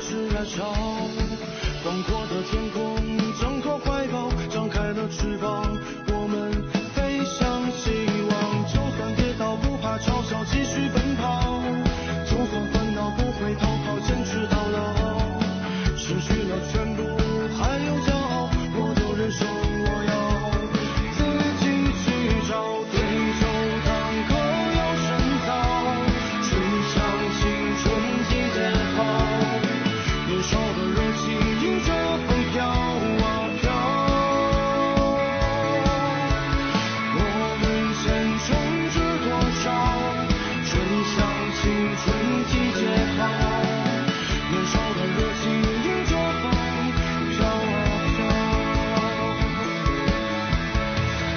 还是燃烧。广阔的天空，张口怀抱，张开了翅膀，我们飞向希望。就算跌倒不怕嘲笑，继续奔跑。就算烦恼不会逃跑，坚持到老。失去了全部，还有骄傲，我都忍受。我要自己去找，对酒当歌要深造，吹响青春季节号，年少的热情迎着风飘啊飘。我们前程知多少，吹响青春季节号，年少的热情迎着风飘啊飘。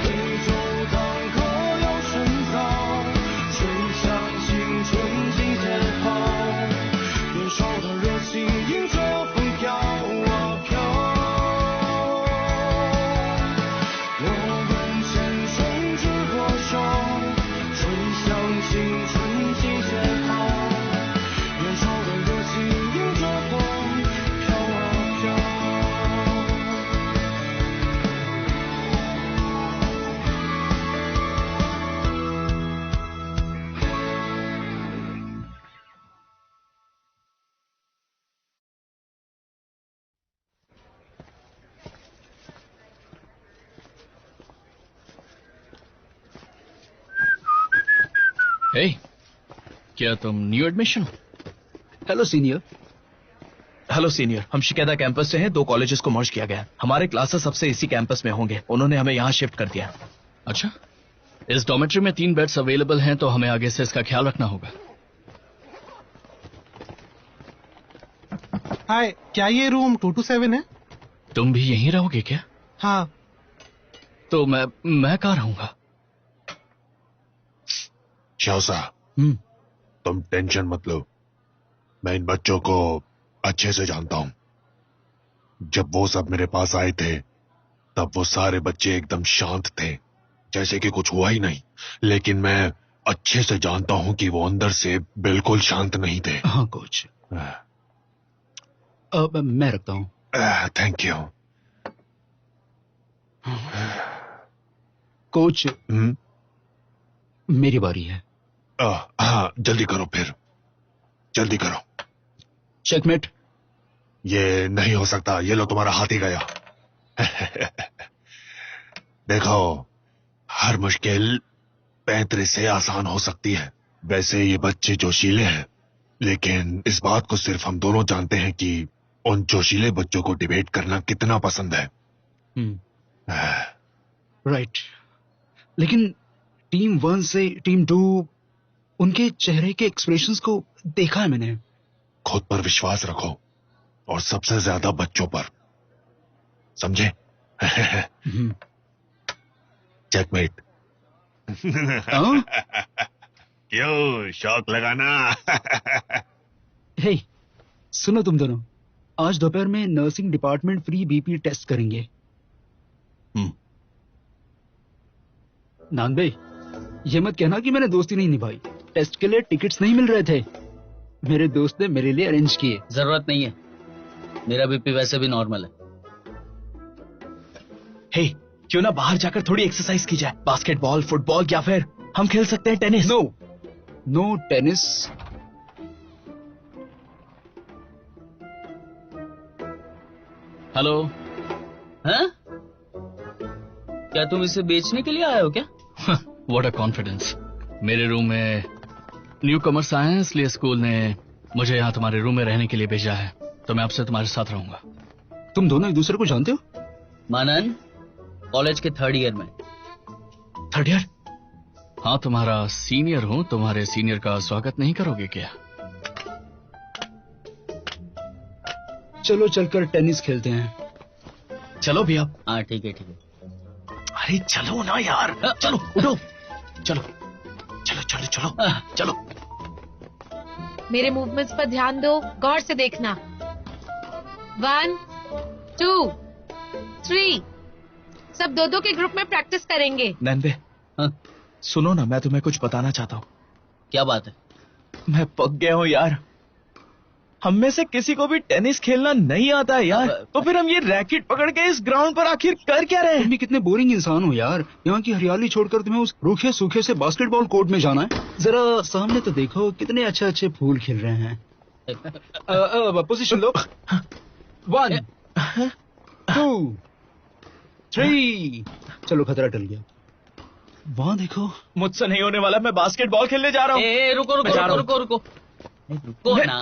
对酒当歌要深造，吹响青春季节号，年少的热情迎着风飘啊飘。我们前程知多少，吹响青春季节号，年少的热情迎着风飘啊飘。हे, क्या तुम new admission हो? Hello senior. हेलो सीनियर, हम शिकैदा कैंपस से हैं। 2 कॉलेजेस को मर्ज किया गया है। हमारे क्लासेस सबसे इसी कैंपस में होंगे। उन्होंने हमें यहाँ शिफ्ट कर दिया। अच्छा, इस डॉर्मेट्री में 3 बेड्स अवेलेबल हैं, तो हमें आगे से इसका ख्याल रखना होगा। हाय, क्या ये रूम 227 है? तुम भी यहीं रहोगे क्या? हाँ। तो मैं कहाँ रहूंगा? शाहसा, तुम टेंशन मत लो। मैं इन बच्चों को अच्छे से जानता हूं। जब वो सब मेरे पास आए थे तब वो सारे बच्चे एकदम शांत थे, जैसे कि कुछ हुआ ही नहीं। लेकिन मैं अच्छे से जानता हूं कि वो अंदर से बिल्कुल शांत नहीं थे। हाँ कोच, मैं रखता हूँ। Thank you coach. मेरी बारी है। हाँ, जल्दी करो, फिर जल्दी करो। चेकमेट। ये नहीं हो सकता, ये लो तुम्हारा हाथ ही गया। देखो, हर मुश्किल 35 से आसान हो सकती है। वैसे ये बच्चे जोशीले हैं, लेकिन इस बात को सिर्फ हम दोनों जानते हैं कि उन जोशीले बच्चों को डिबेट करना कितना पसंद है। राइट, लेकिन टीम 1 से टीम 2, उनके चेहरे के एक्सप्रेशंस को देखा है मैंने। खुद पर विश्वास रखो, और सबसे ज्यादा बच्चों पर, समझे? चेकमेट। क्यों शौक लगाना? हे, सुनो तुम दोनों, आज दोपहर में nursing department free BP test करेंगे। नानबे, ये मत कहना कि मैंने दोस्ती नहीं निभाई। टेस्ट के लिए टिकट्स नहीं मिल रहे थे, मेरे दोस्त ने मेरे लिए अरेंज किए। जरूरत नहीं है, मेरा बीपी वैसे भी नॉर्मल है। हे, क्यों ना बाहर जाकर थोड़ी एक्सरसाइज की जाए? बास्केटबॉल, फुटबॉल, या फिर हम खेल सकते हैं टेनिस। No tennis. हेलो। हैं? क्या तुम इसे बेचने के लिए आए हो क्या? What a confidence. मेरे रूम में न्यू कमर्स आए हैं, इसलिए स्कूल ने मुझे यहाँ तुम्हारे रूम में रहने के लिए भेजा है, तो मैं आपसे तुम्हारे साथ रहूंगा। तुम दोनों एक दूसरे को जानते हो? मानन, कॉलेज के 3rd ईयर में। 3rd year? हाँ, तुम्हारा सीनियर हूँ। तुम्हारे सीनियर का स्वागत नहीं करोगे क्या? चलो चलकर टेनिस खेलते हैं। चलो भैया। हाँ ठीक है ठीक है। अरे चलो ना यार, चलो उठो, चलो चलो चलो चलो चलो। मेरे मूवमेंट्स पर ध्यान दो, गौर से देखना। 1 2 3। सब 2-2 के ग्रुप में प्रैक्टिस करेंगे। नंदे, सुनो ना, मैं तुम्हें कुछ बताना चाहता हूँ। क्या बात है? मैं पक गया हूँ यार। हम में से किसी को भी टेनिस खेलना नहीं आता है यार, तो फिर हम ये रैकेट पकड़ के इस ग्राउंड पर आखिर कर क्या रहे तुम हैं? भी कितने बोरिंग इंसान हो यार। यहाँ की हरियाली छोड़कर तुम्हें उस रूखे सूखे से बास्केटबॉल कोर्ट में जाना है? जरा सामने तो देखो, कितने अच्छे अच्छे फूल खिल रहे हैं। पोजीशन लो। 1 2 3। चलो, खतरा टल गया। वहाँ देखो। मुझसे नहीं होने वाला, मैं बास्केटबॉल खेलने जा रहा हूँ। ए, रुको रुको मैं जा रहा रुको रुको रुको रुको ना।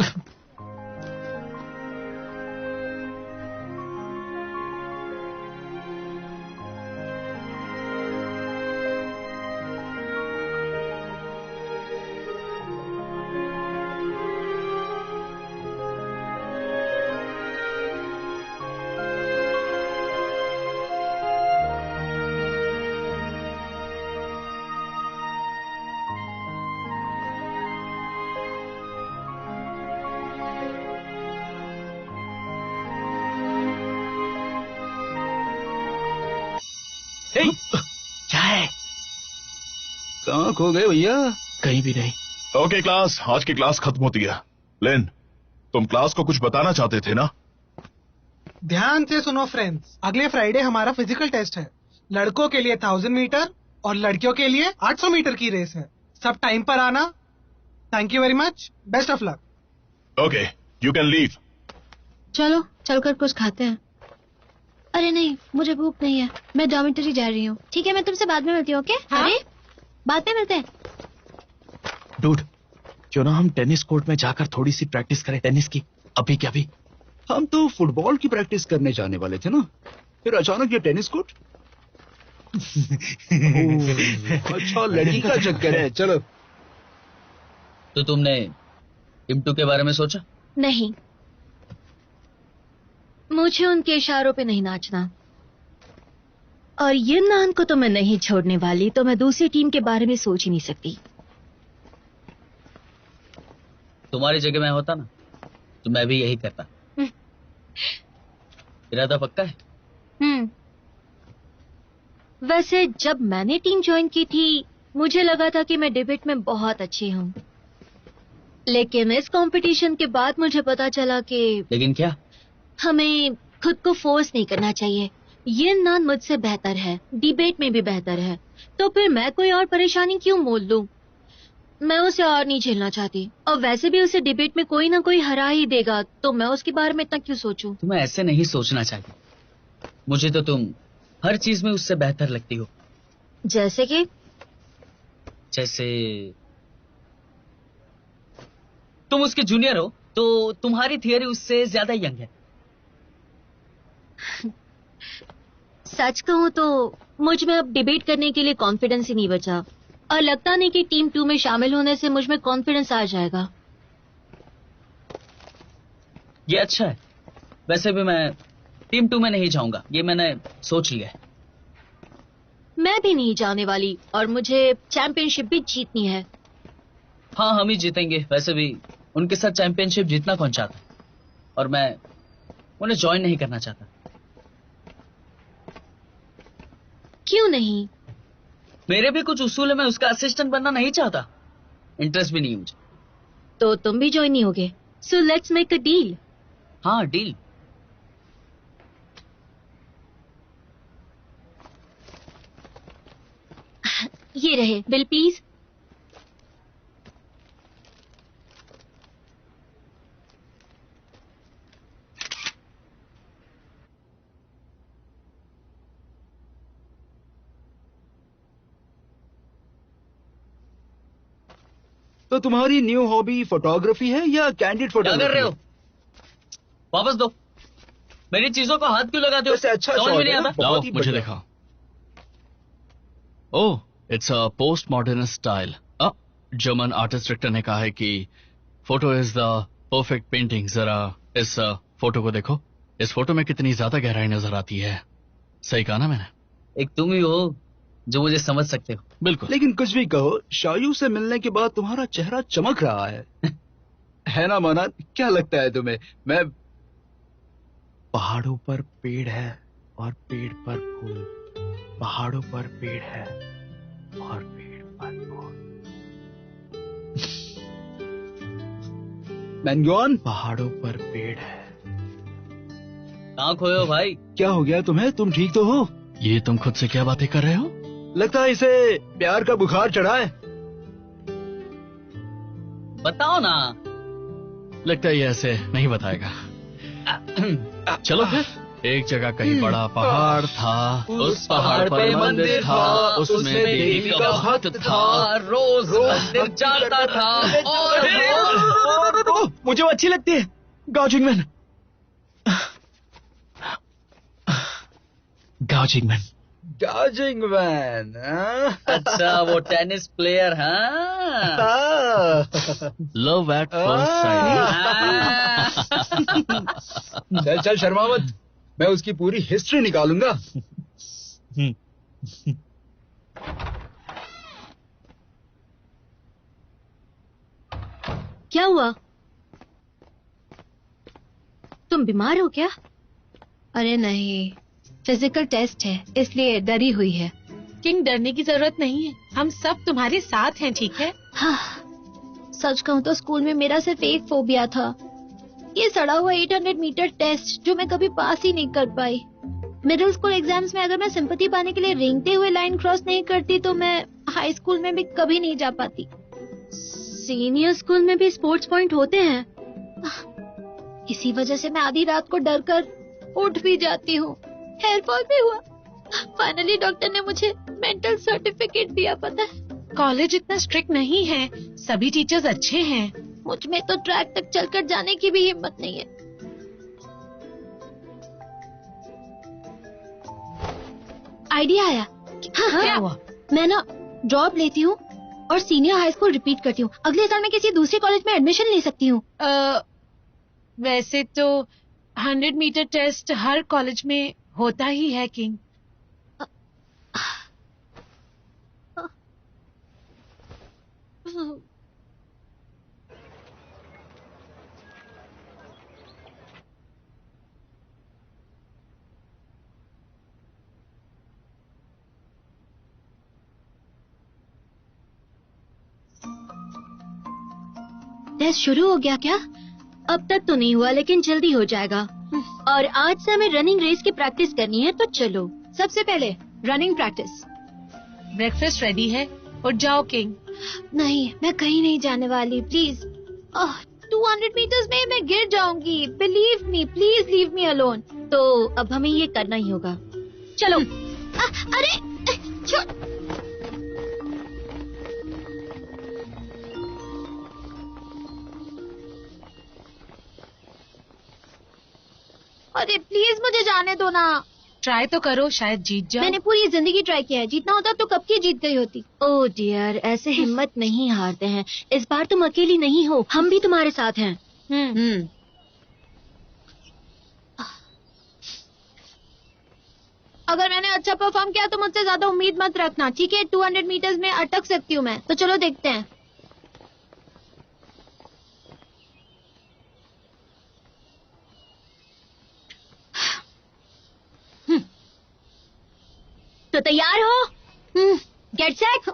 क्या है? कहाँ खो गए भैया? कहीं भी नहीं। ओके क्लास, आज की क्लास खत्म होती है। लेन, तुम क्लास को कुछ बताना चाहते थे ना? ध्यान से सुनो फ्रेंड्स, अगले फ्राइडे हमारा फिजिकल टेस्ट है। लड़कों के लिए 1000 मीटर और लड़कियों के लिए 800 मीटर की रेस है। सब टाइम पर आना। Thank you very much, best of luck. Okay, you can leave. चलो चलकर कुछ खाते हैं। अरे नहीं, मुझे भूख नहीं है, मैं डॉर्मेटरी जा रही हूँ। ठीक है, मैं तुमसे बाद में मिलती हूँ। ओके? हाँ? अरे बाद में मिलते हैं। डूड, क्यों ना हम टेनिस कोर्ट में जाकर थोड़ी सी प्रैक्टिस करें टेनिस की, अभी क्या अभी। हम तो फुटबॉल की प्रैक्टिस करने जाने वाले थे ना, फिर अचानक ये टेनिस कोर्ट। अच्छा, लड़की का चक्कर है। चलो। तो तुमने टिम्टू के बारे में सोचा? नहीं, मुझे उनके इशारों पे नहीं नाचना। और युन्नान को तो मैं नहीं छोड़ने वाली, तो मैं दूसरी टीम के बारे में सोच ही नहीं सकती। तुम्हारी जगह मैं होता ना तो मैं भी यही करता। इरादा पक्का है? वैसे जब मैंने टीम ज्वाइन की थी, मुझे लगा था कि मैं डिबेट में बहुत अच्छी हूँ, लेकिन इस कंपटीशन के बाद मुझे पता चला कि लेकिन क्या? हमें खुद को फोर्स नहीं करना चाहिए। युन्नान मुझसे बेहतर है, डिबेट में भी बेहतर है, तो फिर मैं कोई और परेशानी क्यों मोल लूं? मैं उसे और नहीं झेलना चाहती, और वैसे भी उसे डिबेट में कोई ना कोई हरा ही देगा, तो मैं उसके बारे में इतना क्यों सोचूं? तुम्हें ऐसे नहीं सोचना चाहिए। मुझे तो तुम हर चीज में उससे बेहतर लगती हो। जैसे कि? जैसे तुम उसके जूनियर हो, तो तुम्हारी थियरी उससे ज्यादा यंग है। सच कहूं तो मुझ में अब डिबेट करने के लिए कॉन्फिडेंस ही नहीं बचा, और लगता नहीं कि टीम 2 में शामिल होने से मुझ में कॉन्फिडेंस आ जाएगा। ये अच्छा है। वैसे भी मैं टीम 2 में नहीं जाऊंगा, ये मैंने सोच लिया है। मैं भी नहीं जाने वाली, और मुझे चैंपियनशिप भी जीतनी है। हाँ, हम ही जीतेंगे। वैसे भी उनके साथ चैंपियनशिप जीतना कौन चाहता, और मैं उन्हें ज्वाइन नहीं करना चाहता। क्यों नहीं? मेरे भी कुछ उसूल है, मैं उसका असिस्टेंट बनना नहीं चाहता। इंटरेस्ट भी नहीं मुझे। तो तुम भी ज्वाइन नहीं होगे? So let's make a deal. हाँ, डील। ये रहे बिल, प्लीज। तो तुम्हारी न्यू हॉबी फोटोग्राफी है या कैंडिड क्या कर फोटोग्राफी? रहे हो? वापस दो। मेरी चीजों को हाथ क्यों लगाते हो? वैसे अच्छा समझ शॉट में नहीं है ना? आता। लाओ, बहुत ही मुझे बढ़िया। दिखाओ। Oh, it's a post modern style. German artist director ने कहा है कि photo is the perfect painting. जरा इस फोटो को देखो। इस फोटो में कितनी ज्यादा गहराई नजर आती है। सही कहा ना मैंने? एक तुम ही हो जो मुझे समझ सकते हो। बिल्कुल। लेकिन कुछ भी कहो, शायू से मिलने के बाद तुम्हारा चेहरा चमक रहा है ना माना? क्या लगता है तुम्हें? मैं पहाड़ों पर पेड़ है और पेड़ पर फूल, पहाड़ों पर पेड़ है और पेड़ पर फूल। मैनगॉन, पहाड़ों पर पेड़ है। कहाँ खोए हो भाई? क्या हो गया तुम्हें? तुम ठीक तो हो? ये तुम खुद से क्या बातें कर रहे हो? लगता है इसे प्यार का बुखार चढ़ा है। बताओ ना। लगता है ये ऐसे नहीं बताएगा। चलो फिर। एक जगह कहीं बड़ा पहाड़ था, उस पहाड़ पर मंदिर था, उसमें देवी का भक्त था, रोज मंदिर जाता था और मुझे वो अच्छी लगती है, गाओ जिंगमैन। गाओ जिंगमैन। जिंगमैन, अच्छा वो टेनिस प्लेयर। हाँ लव एट फर्स्ट साइट। चल चल शर्मा मत, मैं उसकी पूरी हिस्ट्री निकालूंगा। क्या हुआ? तुम बीमार हो क्या? अरे नहीं, फिजिकल टेस्ट है इसलिए डरी हुई है। किंग, डरने की जरूरत नहीं है, हम सब तुम्हारे साथ हैं, ठीक है? हाँ, सच कहूँ तो स्कूल में मेरा सिर्फ एक फोबिया था, ये सड़ा हुआ 800 मीटर टेस्ट जो मैं कभी पास ही नहीं कर पाई। मिडिल स्कूल एग्जाम्स में अगर मैं सिंपैथी पाने के लिए रेंगते हुए लाइन क्रॉस नहीं करती तो मैं हाई स्कूल में भी कभी नहीं जा पाती। सीनियर स्कूल में भी स्पोर्ट्स पॉइंट होते हैं, इसी वजह से मैं आधी रात को डर कर उठ भी जाती हूँ। हेयर फॉल भी हुआ। फाइनली डॉक्टर ने मुझे मेंटल सर्टिफिकेट दिया। पता है, कॉलेज इतना स्ट्रिक्ट नहीं है, सभी टीचर्स अच्छे हैं। मुझ में तो ट्रैक तक चलकर जाने की भी हिम्मत नहीं है। आइडिया आया। हाँ, क्या हुआ? मैं ना ड्रॉप लेती हूँ और सीनियर हाई स्कूल रिपीट करती हूँ। अगले साल मैं किसी दूसरे कॉलेज में एडमिशन ले सकती हूँ। वैसे तो 100 मीटर टेस्ट हर कॉलेज में होता ही है किंग। टेस्ट शुरू हो गया क्या? अब तक तो नहीं हुआ लेकिन जल्दी हो जाएगा। और आज से हमें रनिंग रेस की प्रैक्टिस करनी है, तो चलो। सबसे पहले रनिंग प्रैक्टिस। ब्रेकफास्ट रेडी है, उठ जाओ किंग। नहीं, मैं कहीं नहीं जाने वाली, प्लीज। 200 मीटर्स में मैं गिर जाऊंगी, believe me, please leave me alone. तो अब हमें ये करना ही होगा। चलो। अरे अरे प्लीज मुझे जाने दो ना। ट्राई तो करो, शायद जीत जाओ। मैंने पूरी जिंदगी ट्राई किया है, जीतना होता तो कब की जीत गई होती। ओह डियर, ऐसे हिम्मत नहीं हारते हैं। इस बार तुम अकेली नहीं हो, हम भी तुम्हारे साथ हैं। अगर मैंने अच्छा परफॉर्म किया तो मुझसे ज्यादा उम्मीद मत रखना, ठीक है? 200 मीटर्स में अटक सकती हूँ मैं, तो चलो देखते हैं। तो तैयार हो? Get set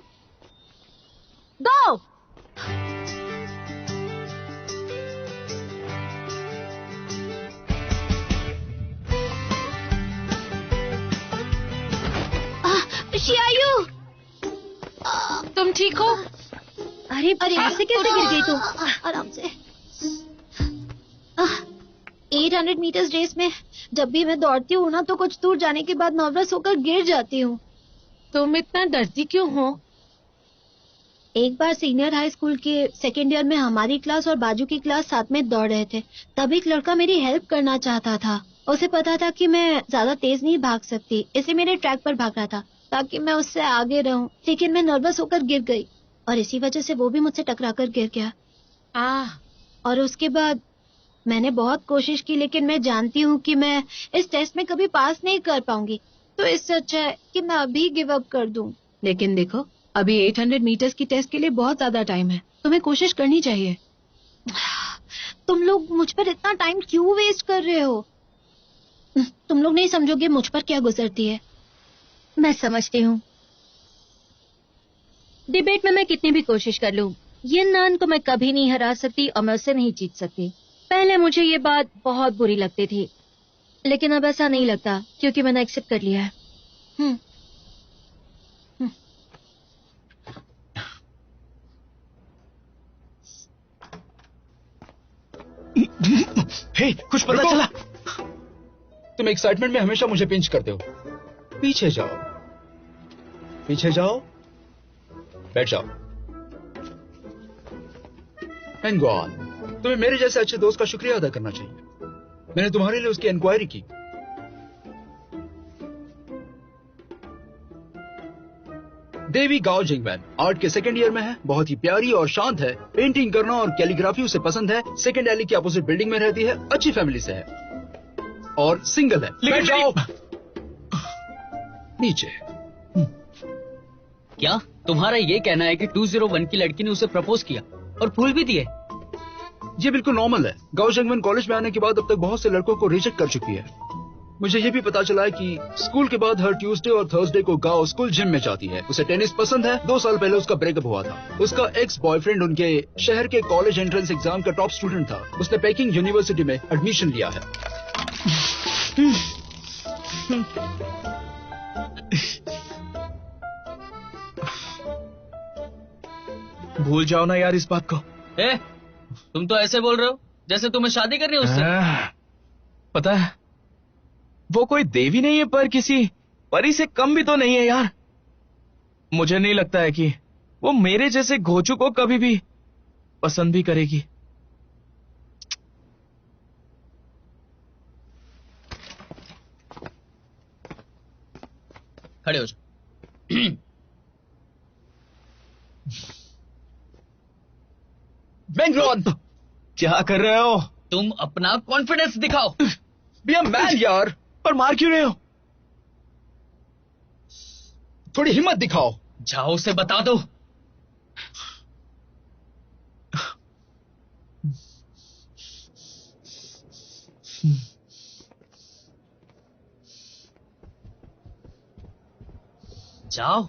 go. शियायू, तुम ठीक हो? अरे ऐसे कैसे गिर गई तुम? आराम से। 800 मीटर्स रेस में जब भी मैं दौड़ती हूँ ना, तो कुछ दूर जाने के बाद नर्वस होकर गिर जाती हूँ। तुम इतना डरती क्यों हो? एक बार सीनियर हाई स्कूल के सेकेंड ईयर में हमारी क्लास और बाजू की क्लास साथ में दौड़ रहे थे। तब एक लड़का मेरी हेल्प करना चाहता था। उसे पता था कि मैं ज्यादा तेज नहीं भाग सकती, इसलिए मेरे ट्रैक पर भाग रहा था ताकि मैं उससे आगे रहूं। लेकिन मैं नर्वस होकर गिर गई और इसी वजह से वो भी मुझसे टकराकर गिर गया। और उसके बाद मैंने बहुत कोशिश की, लेकिन मैं जानती हूँ कि मैं इस टेस्ट में कभी पास नहीं कर पाऊंगी, तो इससे अच्छा है कि मैं अभी गिव अप कर दूं। लेकिन देखो, अभी 800 मीटर्स की टेस्ट के लिए बहुत ज्यादा टाइम है, तुम्हें कोशिश करनी चाहिए। तुम लोग मुझ पर इतना टाइम क्यों वेस्ट कर रहे हो? तुम लोग नहीं समझोगे मुझ पर क्या गुजरती है। मैं समझती हूँ। डिबेट में मैं कितनी भी कोशिश कर लूं, ये नान को मैं कभी नहीं हरा सकती और मैं उससे नहीं जीत सकती। पहले मुझे ये बात बहुत बुरी लगती थी, लेकिन अब ऐसा नहीं लगता क्योंकि मैंने एक्सेप्ट कर लिया है। हे, कुछ पता चला? तुम एक्साइटमेंट में हमेशा मुझे पिंच करते हो। पीछे जाओ, पीछे जाओ, बैठ जाओ एंड गो ऑन। तुम्हें मेरे जैसे अच्छे दोस्त का शुक्रिया अदा करना चाहिए। मैंने तुम्हारे लिए उसकी इंक्वायरी की। देवी गाओ जिंगमैन आर्ट के सेकंड ईयर में है, बहुत ही प्यारी और शांत है, पेंटिंग करना और कैलीग्राफी उसे पसंद है, सेकंड एली की अपोजिट बिल्डिंग में रहती है, अच्छी फैमिली से है और सिंगल है। बैठ जाओ नीचे। क्या तुम्हारा ये कहना है कि 201 की लड़की ने उसे प्रपोज किया और फूल भी दिए? ये बिल्कुल नॉर्मल है। गाओ जिंगमैन कॉलेज में आने के बाद अब तक बहुत से लड़कों को रिजेक्ट कर चुकी है। मुझे ये भी पता चला है कि स्कूल के बाद हर ट्यूसडे और थर्सडे को गाओ स्कूल जिम में जाती है। उसे टेनिस पसंद है। 2 साल पहले उसका ब्रेकअप हुआ था। उसका एक्स बॉयफ्रेंड उनके शहर के कॉलेज एंट्रेंस एग्जाम का टॉप स्टूडेंट था। उसने पेकिंग यूनिवर्सिटी में एडमिशन लिया है। भूल जाओ ना यार इस बात को। तुम तो ऐसे बोल रहे हो जैसे तुम्हें शादी करनी है उससे। पता है वो कोई देवी नहीं है, पर किसी परी से कम भी तो नहीं है यार। मुझे नहीं लगता है कि वो मेरे जैसे घोचू को कभी भी पसंद भी करेगी। खड़े हो जाओ। बैंगलोर क्या कर रहे हो? तुम अपना कॉन्फिडेंस दिखाओ। बी अ मैन यार। पर मार क्यों रहे हो? थोड़ी हिम्मत दिखाओ। जाओ उसे बता दो। जाओ।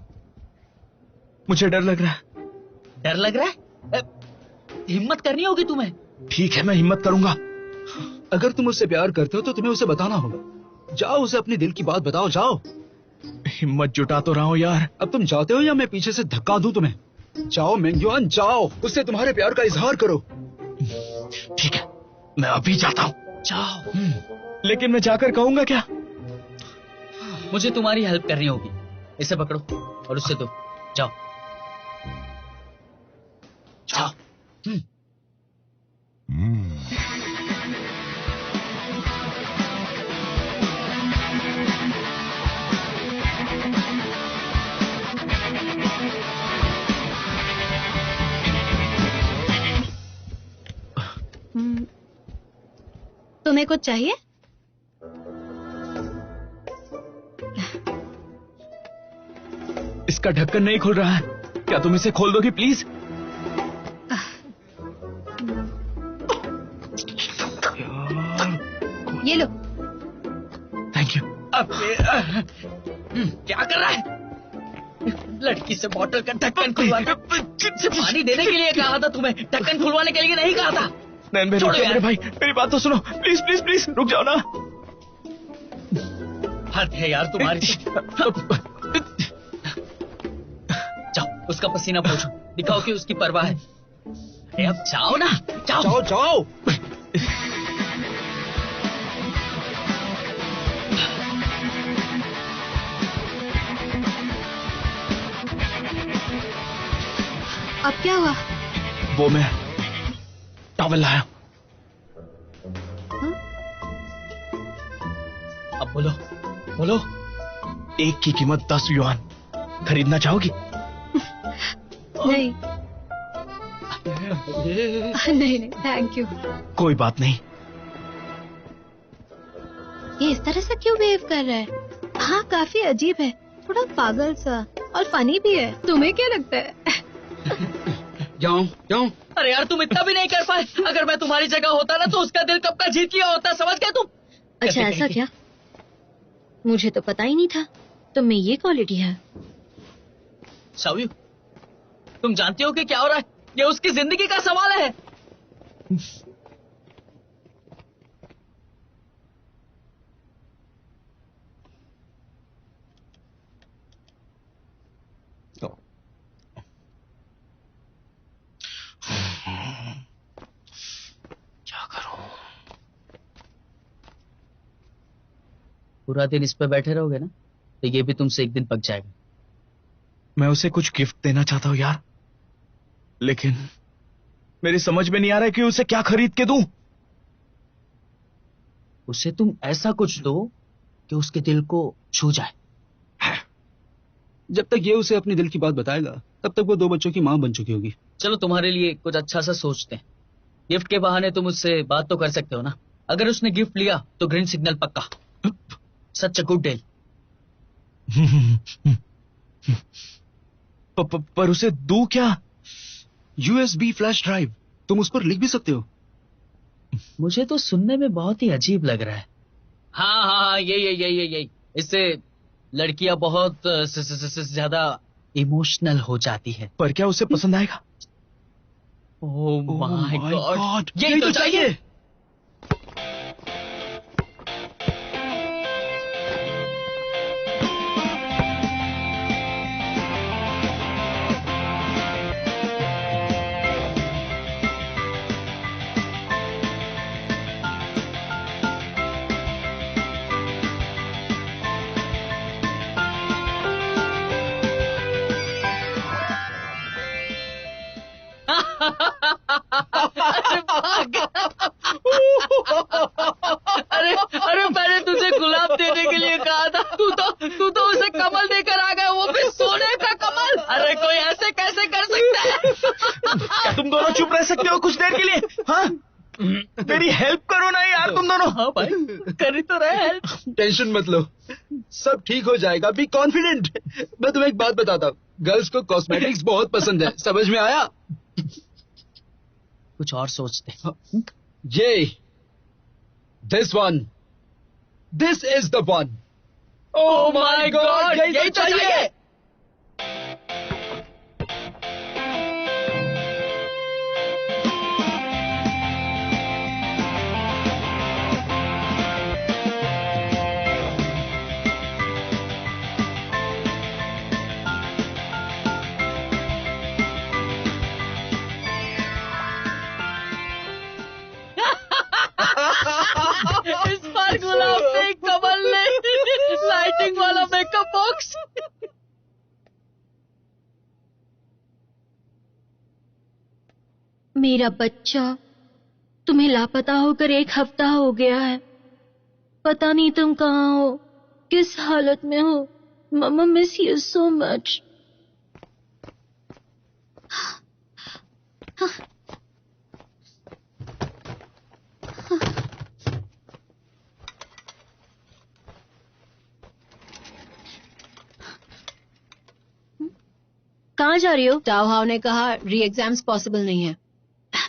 मुझे डर लग रहा है। डर लग रहा है? हिम्मत करनी होगी तुम्हें। ठीक है मैं हिम्मत करूंगा। अगर तुम उससे प्यार करते हो तो तुम्हें उसे बताना होगा। जाओ उसे अपने दिल की बात बताओ। जाओ। हिम्मत जुटा तो रहा हूं यार। अब तुम जाते हो या मैं पीछे से धक्का दूं तुम्हें? जाओ मेंगयुआन जाओ, उससे तुम्हारे प्यार का इजहार करो। ठीक है मैं अभी जाता हूं। जाओ। लेकिन मैं जाकर कहूंगा क्या? मुझे तुम्हारी हेल्प करनी होगी। इसे पकड़ो और उससे दो। जाओ जाओ। तुम्हें कुछ चाहिए? इसका ढक्कन नहीं खुल रहा है, क्या तुम इसे खोल दोगी प्लीज? ये लो। Thank you. क्या कर रहा है? लड़की से बॉटल का ढक्कन खुलवाने पानी देने के लिए कहा था तुम्हें, ढक्कन खुलवाने के लिए नहीं कहा था। नैन भाई, मेरे भाई मेरी बात तो सुनो प्लीज प्लीज प्लीज, रुक जाओ ना। हद है यार तुम्हारी। जाओ उसका पसीना पोंछो, दिखाओ कि उसकी परवाह है। अरे अब जाओ ना। जाओ जाओ जाओ। अब क्या हुआ? वो मैं टॉवल लाया। अब बोलो बोलो। एक की कीमत 10 युआन, खरीदना चाहोगी? नहीं नहीं नहीं थैंक यू। कोई बात नहीं। ये इस तरह से क्यों बिहेव कर रहा है? हाँ काफी अजीब है, थोड़ा पागल सा और फनी भी है। तुम्हें क्या लगता है? जाओ जाओ। अरे यार तुम इतना भी नहीं कर पाए। अगर मैं तुम्हारी जगह होता ना तो उसका दिल कब का जीत लिया होता, समझ गए तुम? अच्छा ऐसा क्या? मुझे तो पता ही नहीं था तुम में ये क्वालिटी है। शाओयू तुम जानती हो कि क्या हो रहा है? ये उसकी जिंदगी का सवाल है। क्या करूं? पूरा दिन इस पे बैठे रहोगे ना, तो ये भी तुमसे एक दिन पक जाएगा। मैं उसे कुछ गिफ्ट देना चाहता हूं यार, लेकिन मेरी समझ में नहीं आ रहा है कि उसे क्या खरीद के दूं। उसे तुम ऐसा कुछ दो कि उसके दिल को छू जाए। जब तक ये उसे अपने दिल की बात बताएगा तब तक वो 2 बच्चों की मां बन चुकी होगी। चलो तुम्हारे लिए कुछ अच्छा सा सोचते हैं। गिफ्ट के बहाने तुम उससे बात तो कर सकते हो ना। अगर उसने गिफ्ट लिया तो ग्रीन सिग्नल पक्का। सच अ गुड डील। पर उसे दूं क्या? USB फ्लैश ड्राइव, तुम उस पर लिख भी सकते हो। मुझे तो सुनने में बहुत ही अजीब लग रहा है। हाँ हाँ हाँ, यही। इससे लड़कियां बहुत ज्यादा इमोशनल हो जाती है। पर क्या उसे पसंद आएगा? Oh my my God, God, यही तो चाहिए। अरे भाग। अरे मैंने तुझे गुलाब देने के लिए कहा था, तू तो उसे कमल देकर आ गया, वो भी सोने का कमल। अरे कोई ऐसे कैसे कर सकता है? क्या तुम दोनों चुप रह सकते हो कुछ देर के लिए? हाँ, मेरी हेल्प करो ना यार तुम दोनों। हाँ भाई, कर ही तो रहे हेल्प। टेंशन मत लो, सब ठीक हो जाएगा, बी कॉन्फिडेंट। मैं तुम्हें एक बात बताता हूँ, गर्ल्स को कॉस्मेटिक्स बहुत पसंद है, समझ में आया? कुछ और सोचते। ये this one, this is the one. Oh my God, यही तो चाहिए। इस बार गुलाब से कमल ने लाइटिंग वाला मेकअप बॉक्स। मेरा बच्चा तुम्हें लापता होकर 1 हफ्ता हो गया है। पता नहीं तुम कहाँ हो, किस हालत में हो। मम्मा मिस यू सो मच। कहाँ जा रही हो? टाओहाओ ने कहा री एग्जाम्स पॉसिबल नहीं है।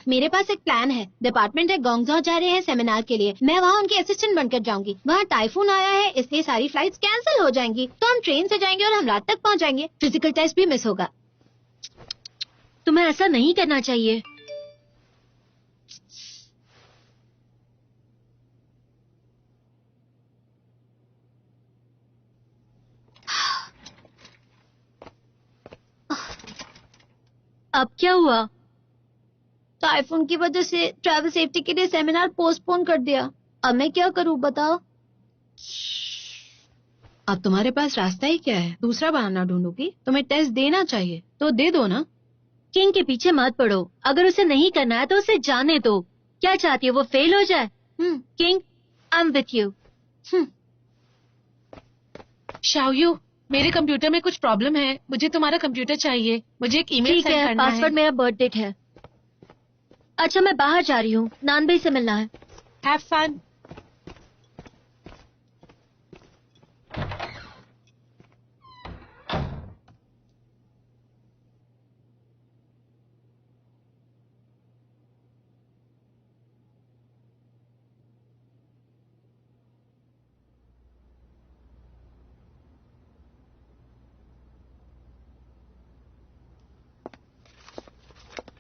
मेरे पास एक प्लान है। डिपार्टमेंट है गोंगझो जा रहे हैं सेमिनार के लिए। मैं वहाँ उनकी असिस्टेंट बनकर जाऊंगी। वहाँ टाइफून आया है, इसलिए सारी फ्लाइट्स कैंसिल हो जाएंगी। तो हम ट्रेन से जाएंगे और हम रात तक पहुँच जाएंगे। फिजिकल टेस्ट भी मिस होगा। तुम्हें ऐसा नहीं करना चाहिए। अब क्या हुआ? टाइफून की वजह से ट्रैवल सेफ्टी के लिए सेमिनार पोस्टपोन कर दिया। अब मैं क्या करूं बताओ? अब तुम्हारे पास रास्ता ही क्या है? दूसरा बहाना ढूंढूंगी। तुम्हें टेस्ट देना चाहिए तो दे दो ना। किंग के पीछे मत पड़ो। अगर उसे नहीं करना है तो उसे जाने दो। क्या चाहती हो वो फेल हो जाए? King, I am with you. Shaoyu, मेरे कंप्यूटर में कुछ प्रॉब्लम है। मुझे तुम्हारा कंप्यूटर चाहिए। मुझे एक ईमेल ठीक सेंड है, करना है। पासवर्ड मेरा बर्थ डेट है। अच्छा, मैं बाहर जा रही हूँ, नानबई से मिलना है। Have fun.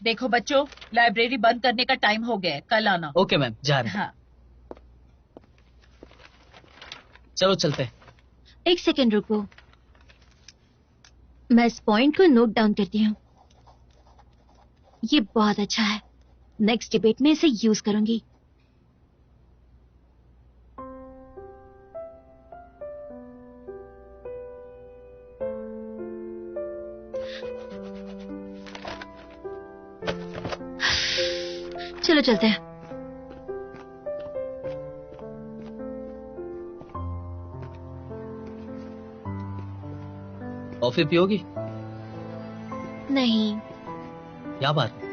देखो बच्चों, लाइब्रेरी बंद करने का टाइम हो गया है, कल आना। ओके मैम, जा रहे हैं। हाँ। चलो चलते हैं। एक सेकेंड रुको, मैं इस पॉइंट को नोट डाउन करती हूँ। ये बहुत अच्छा है, नेक्स्ट डिबेट में इसे यूज करूंगी। चलो चलते हैं। कॉफी पियोगी? नहीं, क्या बात है?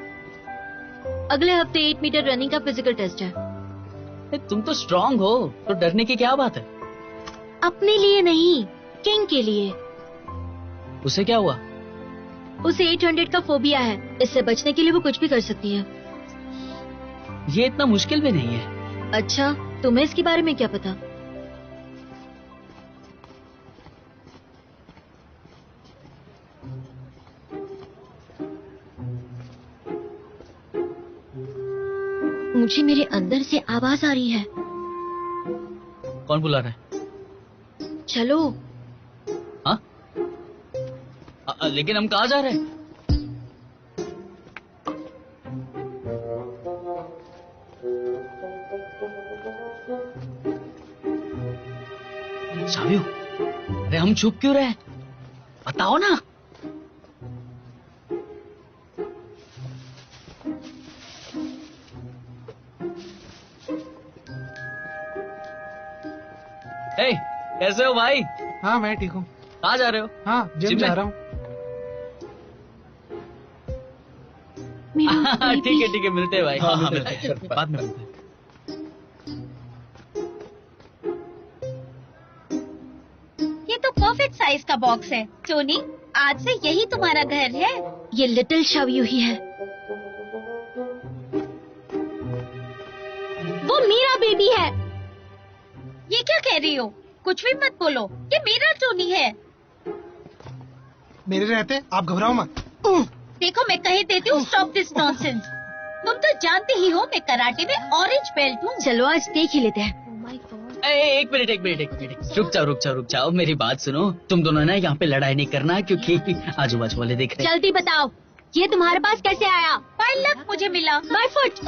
अगले हफ्ते 8 मीटर रनिंग का फिजिकल टेस्ट है। तुम तो स्ट्रांग हो, तो डरने की क्या बात है? अपने लिए नहीं, किंग के लिए। उसे क्या हुआ? उसे 800 का फोबिया है, इससे बचने के लिए वो कुछ भी कर सकती है। ये इतना मुश्किल भी नहीं है। अच्छा, तुम्हें इसके बारे में क्या पता? मुझे मेरे अंदर से आवाज आ रही है। कौन बुला रहा है? चलो। हाँ? लेकिन हम कहाँ जा रहे हैं? शावियो, अरे हम चुप क्यों रहे? बताओ ना। हे, कैसे हो भाई? हाँ मैं ठीक हूँ। कहाँ जा रहे हो? हाँ जिम जा रहा हूँ। ठीक है मिलते हैं भाई। हाँ मिलते हैं, बाद में मिलते हैं। ये तो परफेक्ट साइज का बॉक्स है टोनी, आज से यही तुम्हारा घर है। ये लिटिल शावियो ही है। वो मेरा बेबी है। ये क्या कह रही हो? कुछ भी मत बोलो, ये मेरा टोनी है। मेरे रहते आप घबराओ मत। देखो मैं कह देती हूँ, स्टॉप दिस नॉनसेंस। तुम तो जानते ही हो मैं कराटे में ऑरेंज बेल्ट हूँ। चलो आज देख ही लेते हैं। एक मिनट, रुक जाओ, मेरी बात सुनो। तुम दोनों ना यहाँ पे लड़ाई नहीं करना, क्योंकि आजू बाजू वाले देख रहे हैं। जल्दी बताओ, ये तुम्हारे पास कैसे आया? बाय लक मुझे मिला। My foot.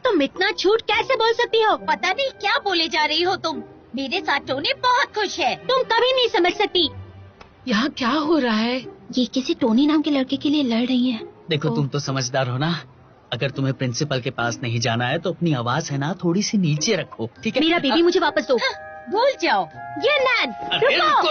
तुम इतना झूठ कैसे बोल सकती हो? पता नहीं क्या बोले जा रही हो तुम। मेरे साथ टोनी बहुत खुश है। तुम कभी नहीं समझ सकती। यहाँ क्या हो रहा है? ये किसी टोनी नाम के लड़के के लिए लड़ रही है। देखो तुम तो समझदार हो ना, अगर तुम्हें प्रिंसिपल के पास नहीं जाना है तो अपनी आवाज है ना थोड़ी सी नीचे रखो, ठीक है? मेरा बेबी मुझे वापस दो। भूल जाओ। ये नैन, रुको।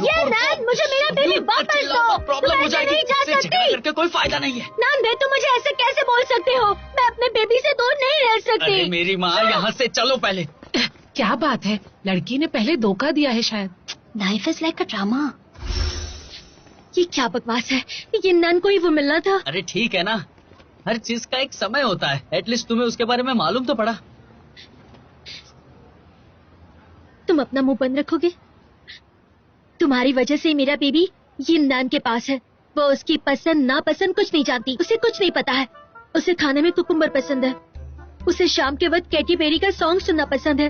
ये नैन, मुझे मेरा बेबी वापस दो। प्रॉब्लम हो जाएगी, नहीं जा इससे झगड़ा सकती। करके कोई फायदा नहीं है। नैन बे, तुम मुझे ऐसे कैसे बोल सकते हो? मैं अपने बेबी से दूर नहीं रह सकती। अरे मेरी माँ, यहाँ से चलो पहले। क्या बात है? लड़की ने पहले धोखा दिया है शायद। Life is like a drama. ये क्या बकवास है? ये नैन को ही वो मिलना था। अरे ठीक है ना, हर चीज का एक समय होता है। एटलीस्ट तुम्हें उसके बारे में मालूम तो पड़ा। तुम अपना मुंह बंद रखोगे? तुम्हारी वजह से मेरा बेबी ये नैन के पास है। वो उसकी पसंद नापसंद कुछ नहीं जानती, उसे कुछ नहीं पता है। उसे खाने में कुकुम्बर पसंद है, उसे शाम के वक्त कैटी पेरी का सॉन्ग सुनना पसंद है।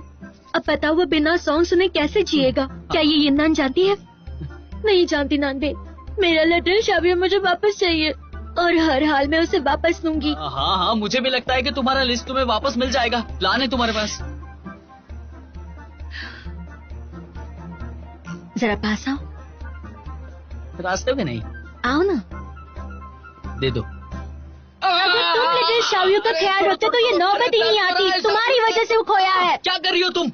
अब बताओ वो बिना सॉन्ग सुने कैसे जिएगा? क्या ये नैन जानती है? नहीं जानती नानबे। मेरा लिटिल शावियो मुझे वापस चाहिए और हर हाल में उसे वापस लूंगी। हाँ, मुझे भी लगता है कि तुम्हारा लिस्ट तुम्हें वापस मिल जाएगा। प्लान है तुम्हारे पास? जरा पास आओ। रास्ते में नहीं, आओ ना। दे दो। अगर तुम लिटिल शावियो का ख्याल रखते तो ये नौबत ही नहीं आती। तुम्हारी वजह से वो खोया है। क्या कर रही हो तुम?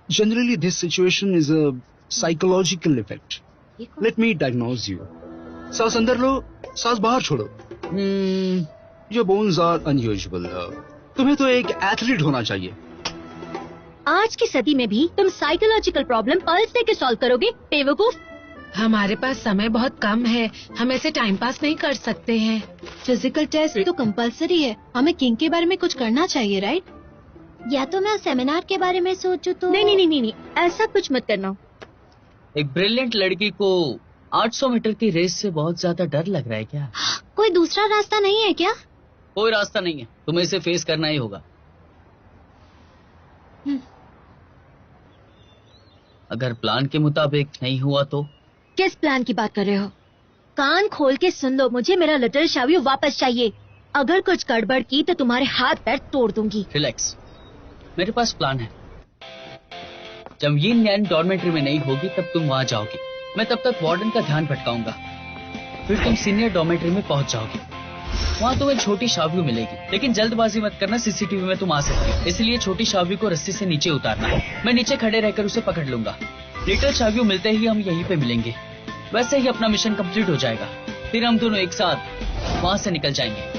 Generally, this situation is a psychological effect. Let me diagnose you. सांस अंदर लो, सांस बाहर छोड़ो. Your bones are unusual. तुम्हें तो एक एथलीट होना चाहिए. आज की सदी में भी तुम साइकोलॉजिकल प्रॉब्लम पल्स दे के सॉल्व करोगे? बेवकूफ। हमारे पास समय बहुत कम है, हम ऐसे टाइम पास नहीं कर सकते हैं। फिजिकल टेस्ट तो कंपलसरी है। हमें किंग के बारे में कुछ करना चाहिए, राइट? या तो मैं उस सेमिनार के बारे में सोचूं तो नहीं, ऐसा कुछ मत करना। एक ब्रिलियंट लड़की को 800 मीटर की रेस से बहुत ज्यादा डर लग रहा है क्या? कोई दूसरा रास्ता नहीं है क्या? कोई रास्ता नहीं है, तुम्हें इसे फेस करना ही होगा। अगर प्लान के मुताबिक नहीं हुआ तो? किस प्लान की बात कर रहे हो? कान खोल के सुन लो, मुझे मेरा लिटिल शावियो वापस चाहिए। अगर कुछ गड़बड़ की तो तुम्हारे हाथ पैर तोड़ दूंगी। रिलैक्स, मेरे पास प्लान है। जब यीन यान डॉर्मेट्री में नहीं होगी तब तुम वहां जाओगी, मैं तब तक वार्डन का ध्यान भटकाऊंगा, फिर तुम सीनियर डॉर्मेट्री में पहुंच जाओगी। वहां तुम्हें छोटी शावियो मिलेगी, लेकिन जल्दबाजी मत करना, सीसीटीवी में तुम आ सकती हो, इसलिए छोटी शावियो को रस्सी से नीचे उतारना है। मैं नीचे खड़े रहकर उसे पकड़ लूंगा। लिटिल शावियो मिलते ही हम यहीं पे मिलेंगे, वैसे ही अपना मिशन कंप्लीट हो जाएगा। फिर हम दोनों एक साथ वहां से निकल जाएंगे।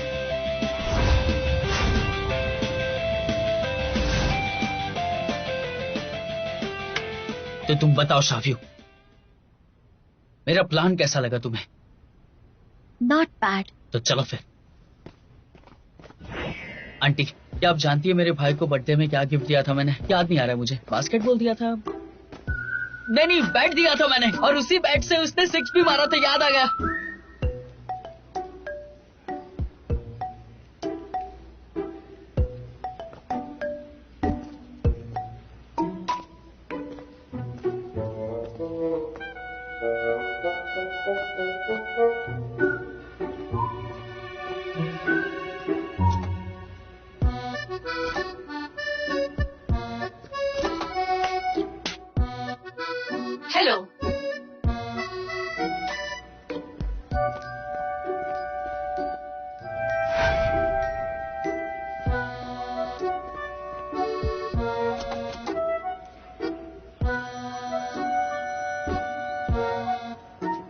तो तुम बताओ शावियो, मेरा प्लान कैसा लगा तुम्हें? Not bad. तो चलो फिर। आंटी, क्या आप जानती है मेरे भाई को बर्थडे में क्या गिफ्ट दिया था मैंने? याद नहीं आ रहा है मुझे। बास्केटबॉल दिया था? नहीं, बैट दिया था मैंने, और उसी बैट से उसने 6 भी मारा था, याद आ गया। हेलो,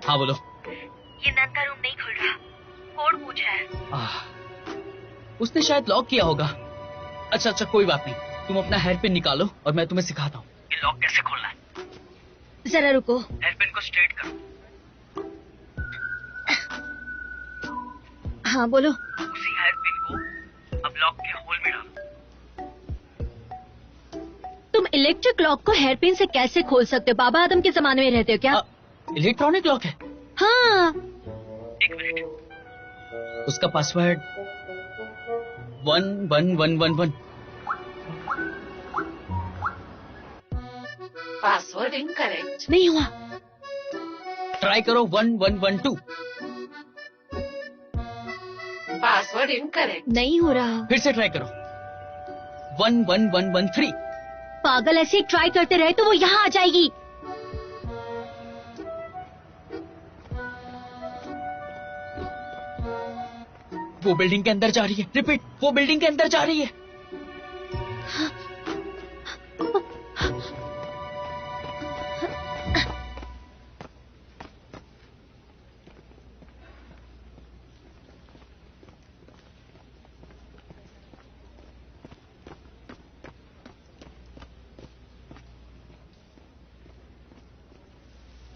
हाँ बोलो। ये नन का रूम नहीं खुल रहा, कोड पूछ रहा है। उसने शायद लॉक किया होगा। अच्छा, कोई बात नहीं, तुम अपना हेयर पिन निकालो और मैं तुम्हें सिखाता हूँ कि लॉक कैसे खोलना है। जरा रुको। हेयर पिन को स्ट्रेट करो। हाँ बोलो। उसी हेयर पिन को अब लॉक के होल में डालो। तुम इलेक्ट्रिक लॉक को हेयर पिन से कैसे खोल सकते हो? बाबा आदम के जमाने में रहते हो क्या? इलेक्ट्रॉनिक लॉक है। हाँ। एक मिनट, उसका पासवर्ड 11111। Password incorrect. नहीं हुआ। ट्राई करो 1112। Password incorrect. नहीं हो रहा। फिर से ट्राई करो 11113। पागल, ऐसे ट्राई करते रहे तो वो यहाँ आ जाएगी। वो बिल्डिंग के अंदर जा रही है। रिपीट, वो बिल्डिंग के अंदर जा रही है।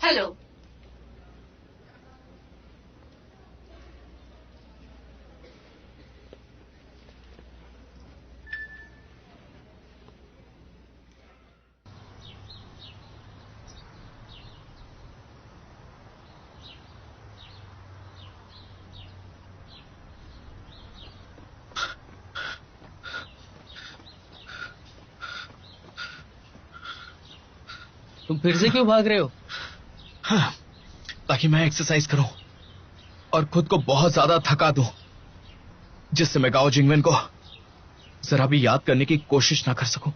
हेलो, तुम फिर से क्यों भाग रहे हो? हाँ, ताकि मैं एक्सरसाइज करूं और खुद को बहुत ज्यादा थका दूं, जिससे मैं गाओ जिंगवेन को जरा भी याद करने की कोशिश ना कर सकूं।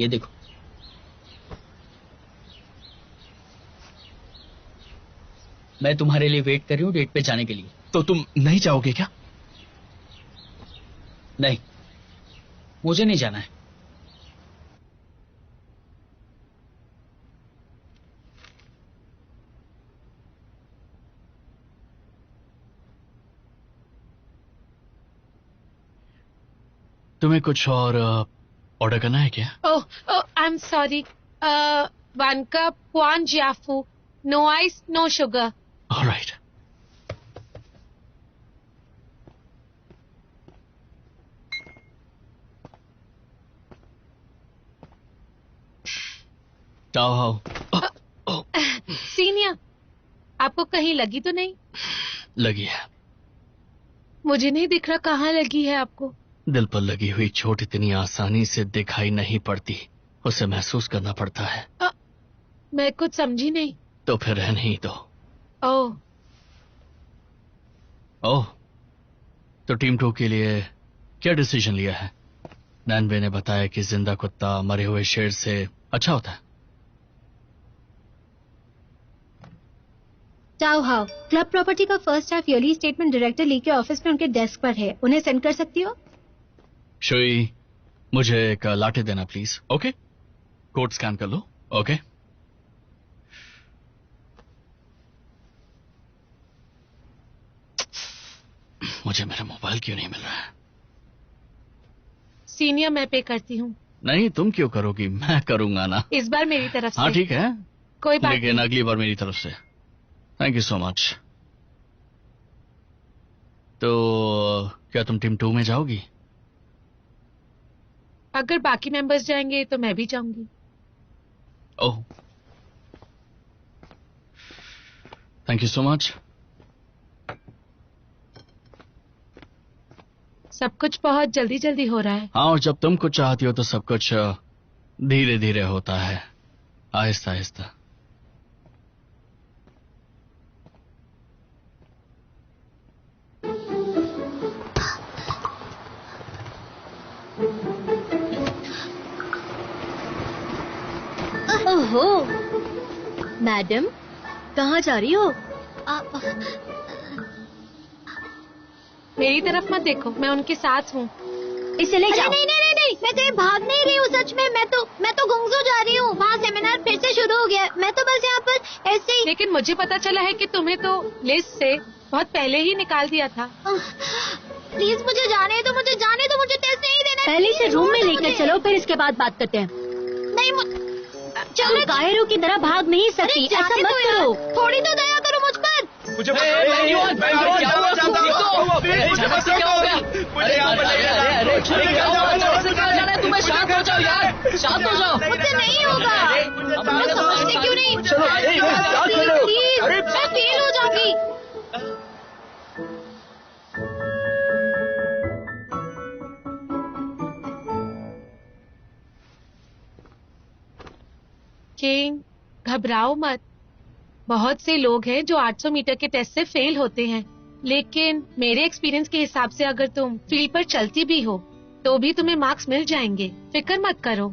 ये देखो, मैं तुम्हारे लिए वेट कर रही हूँ डेट पे जाने के लिए। तो तुम नहीं जाओगे क्या? नहीं, मुझे नहीं जाना है। तुम्हें कुछ और ऑर्डर करना है क्या? Oh, I am sorry, 1 cup Quan Jiafu, no ice, no sugar. All right. चाओ हाओ। सीनियर, आपको कहीं लगी तो नहीं? लगी है। मुझे नहीं दिख रहा कहाँ लगी है आपको। दिल पर लगी हुई चोट इतनी आसानी से दिखाई नहीं पड़ती, उसे महसूस करना पड़ता है। मैं कुछ समझी नहीं। तो फिर रहने ही दो। ओह, ओह, तो टीम 2 के लिए क्या डिसीजन लिया है? नैनबे ने बताया कि जिंदा कुत्ता मरे हुए शेर से अच्छा होता है। चाओ हाओ, क्लब प्रॉपर्टी का first half yearly statement director Li के ऑफिस में उनके डेस्क पर है, उन्हें सेंड कर सकती हो? शुई, मुझे एक लाटे देना प्लीज। ओके, कोड स्कैन कर लो। ओके, मुझे मेरा मोबाइल क्यों नहीं मिल रहा है? सीनियर मैं पे करती हूँ। नहीं, तुम क्यों करोगी, मैं करूंगा ना। इस बार मेरी तरफ से। हाँ ठीक है, कोई बात लेकिन नहीं। अगली बार मेरी तरफ से। Thank you so much. तो क्या तुम टीम 2 में जाओगी? अगर बाकी मेंबर्स जाएंगे तो मैं भी जाऊंगी। ओह, थैंक यू सो मच। सब कुछ बहुत जल्दी जल्दी हो रहा है। हाँ, और जब तुम कुछ चाहती हो तो सब कुछ धीरे धीरे होता है, आहिस्ता आहिस्ता। ओहो, मैडम कहाँ जा रही हो? मेरी तरफ मत देखो, मैं उनके साथ हूँ। इसे ले जाओ। नहीं नहीं नहीं नहीं, मैं कहीं भाग नहीं रही हूँ सच में। मैं तो गुंगजू जा रही हूँ, वहाँ सेमिनार फिर से शुरू हो गया। मैं तो बस यहाँ पर ऐसे ही। लेकिन मुझे पता चला है कि तुम्हें तो लिस्ट से बहुत पहले ही निकाल दिया था। प्लीज मुझे जाने दो, मुझे जाने दो, मुझे टेस्ट नहीं देना। पहले से रूम में लेकर चलो, फिर इसके बाद बात करते हैं। नहीं तुम कायरों की तरह भाग नहीं सकती, ऐसा मत करो। थोड़ी तो दया करो मुझ पर। मुझे तुम्हें शांत हो जाओ यार, शांत हो जाओ। मुझसे नहीं होगा। लोग समझते क्यों नहीं? प्लीज, मैं फेल हो जाऊंगी। किंग, घबराओ मत। बहुत से लोग हैं जो 800 मीटर के टेस्ट से फेल होते हैं, लेकिन मेरे एक्सपीरियंस के हिसाब से अगर तुम फील्ड पर चलती भी हो तो भी तुम्हें मार्क्स मिल जाएंगे। फिक्र मत करो।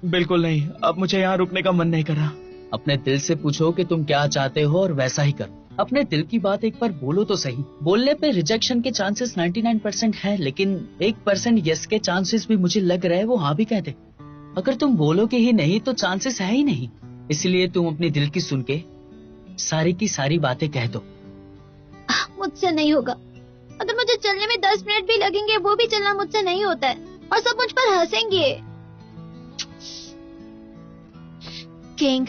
बिल्कुल नहीं, अब मुझे यहाँ रुकने का मन नहीं कर रहा। अपने दिल से पूछो कि तुम क्या चाहते हो और वैसा ही करो। अपने दिल की बात एक बार बोलो तो सही। बोलने पे रिजेक्शन के चांसेस 99% है, लेकिन 1% यस के चांसेस भी मुझे लग रहा है वो हाँ भी कह दे। अगर तुम बोलोगे ही नहीं तो चांसेस है ही नहीं। इसलिए तुम अपने दिल की सुन के सारी की सारी बातें कह दो। मुझसे नहीं होगा। अगर मुझे चलने में 10 मिनट भी लगेंगे, वो भी चलना मुझसे नहीं होता है, और सब मुझ पर हंसेंगे। किंग,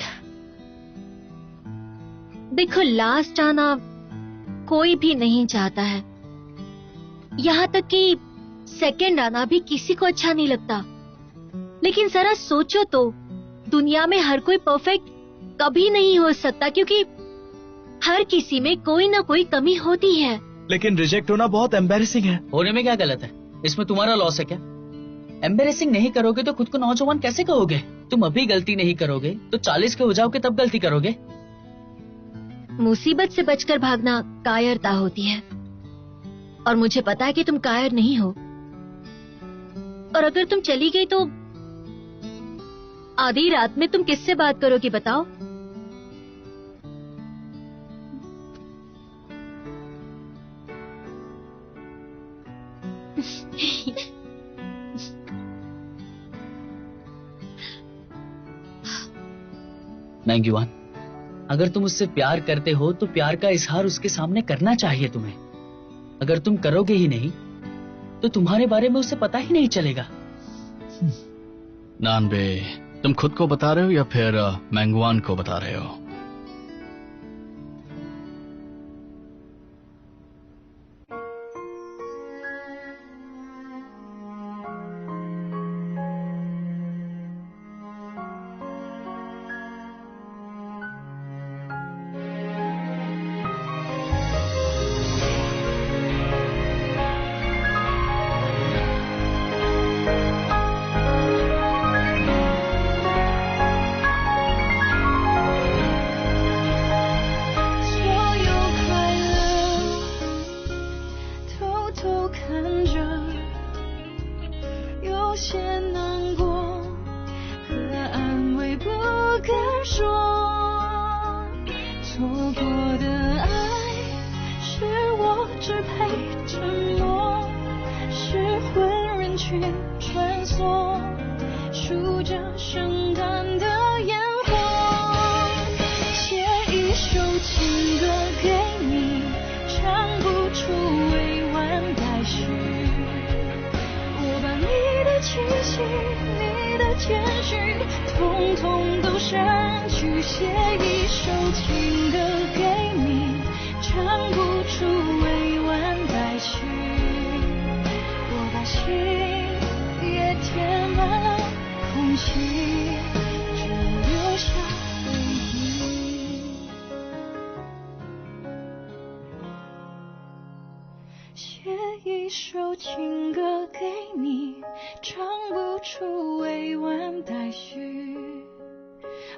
देखो लास्ट आना कोई भी नहीं चाहता है, यहाँ तक कि सेकंड आना भी किसी को अच्छा नहीं लगता। लेकिन जरा सोचो तो, दुनिया में हर कोई परफेक्ट कभी नहीं हो सकता, क्योंकि हर किसी में कोई ना कोई कमी होती है। लेकिन रिजेक्ट होना बहुत एम्बैरेसिंग है। होने में क्या गलत है? इसमें तुम्हारा लॉस है क्या? एम्बैरेसिंग नहीं करोगे तो खुद को नौजवान कैसे कहोगे? तुम अभी गलती नहीं करोगे तो 40 के हो जाओगे तब गलती करोगे। मुसीबत से बचकर भागना कायरता होती है, और मुझे पता है कि तुम कायर नहीं हो। और अगर तुम चली गई तो आधी रात में तुम किससे बात करोगी बताओ? मैंगीवान, अगर तुम उससे प्यार करते हो तो प्यार का इजहार उसके सामने करना चाहिए तुम्हें। अगर तुम करोगे ही नहीं तो तुम्हारे बारे में उसे पता ही नहीं चलेगा। नानबे, तुम खुद को बता रहे हो या फिर मैंगवान को बता रहे हो?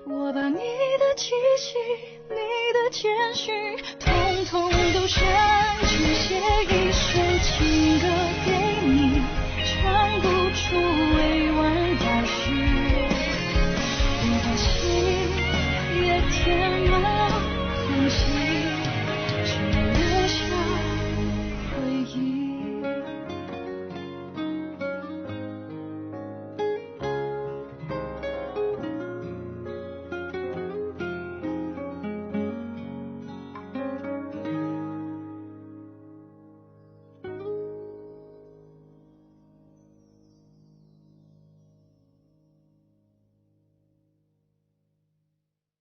我把你的气息，你的谦虚，统统都删去，写一